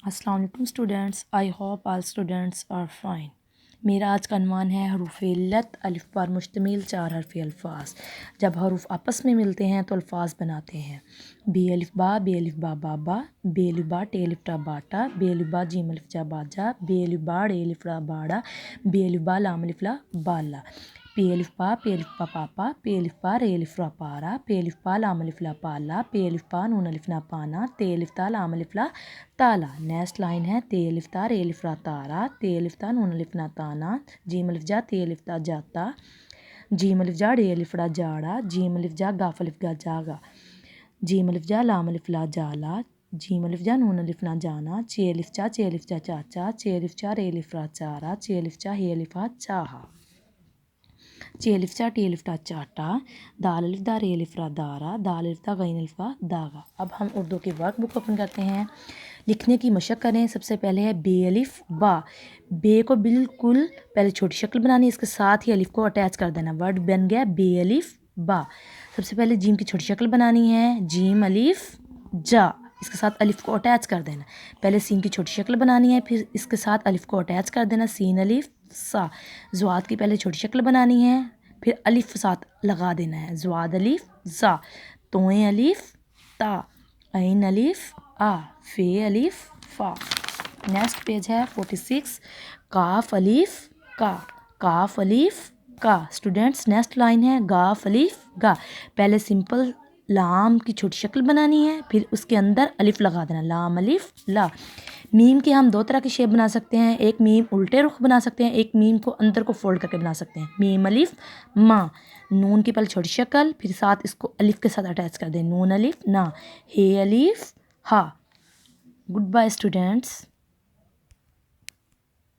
السلام علیکم students, I hope all students are fine. میرا آج کا عنوان ہے حروف علت الف پر مشتمل 4 حرفی الفاظ۔ جب حروف آپس میں ملتے ہیں تو الفاظ بناتے ہیں۔ بی الف با، بے الف با بابا، بے الف با ٹے الف ٹا باٹا، بے الف با جیم الف جا باجا، بے الف با ڑے الف را باڑا، بے الف با لام الف لا بالا، پے الف با پے الف پا پاپا، پے الف با رے الف را پارا، پے الف با لام الف لا پالا، پے الف با نون الف نا پانا، تے الف تا لام الف لا تالا۔ نیکسٹ لائن ہے تے الف تا رے الف را تارا، تے الف تا نون الف نا تانا، جیم الف جا تے الف تا جاتا، جیم الف جا ڑے الف را جاڑا، جیم الف جا گاف الف گا جاگا، جیم الف جا لام الف لا جالا، جیم الف جا نون الف نا جانا، چے الف چا چے الف جا چاچا، چے الف چا رے الف را چارا، چے الف چا ہے الف ہا چاہا، چے الف چا ٹی الف ٹا چاٹا، دال الف دا رے الف را دارا، دال الف دا غین الف با داغا۔ اب ہم اردو کی ورک بک اوپن کرتے ہیں، لکھنے کی مشق کریں۔ سب سے پہلے ہے بے الف با، بے کو بالکل پہلے چھوٹی شکل بنانی ہے، اس کے ساتھ ہی الف کو اٹیچ کر دینا، ورڈ بن گیا بے الف با۔ سب سے پہلے جیم کی چھوٹی شکل بنانی ہے، جیم الف جا، اس کے ساتھ الف کو اٹیچ کر دینا۔ پہلے سین کی چھوٹی شکل بنانی ہے، پھر اس کے ساتھ الف کو اٹیچ کر دینا، سین الف سا۔ زواد کی پہلے چھوٹی شکل بنانی ہے، پھر الف ساتھ لگا دینا ہے، زواد الف زا، توئیں الف تا، عین الف آ، فے الف فا۔ نیکسٹ پیج ہے 46، کاف الف کا، کاف الف کا۔ اسٹوڈینٹس نیکسٹ لائن ہے گاف الف گا، پہلے سمپل لام کی چھوٹی شکل بنانی ہے، پھر اس کے اندر الف لگا دینا، لام الف لا۔ میم کے ہم دو طرح کی شیپ بنا سکتے ہیں، ایک میم الٹے رخ بنا سکتے ہیں، ایک میم کو اندر کو فولڈ کر کے بنا سکتے ہیں۔ میم الف ماں، نون کی پہلے چھوٹی شکل، پھر ساتھ اس کو الف کے ساتھ اٹیچ کر دیں، نون الف نا، ہے الف ہا۔ Good bye students.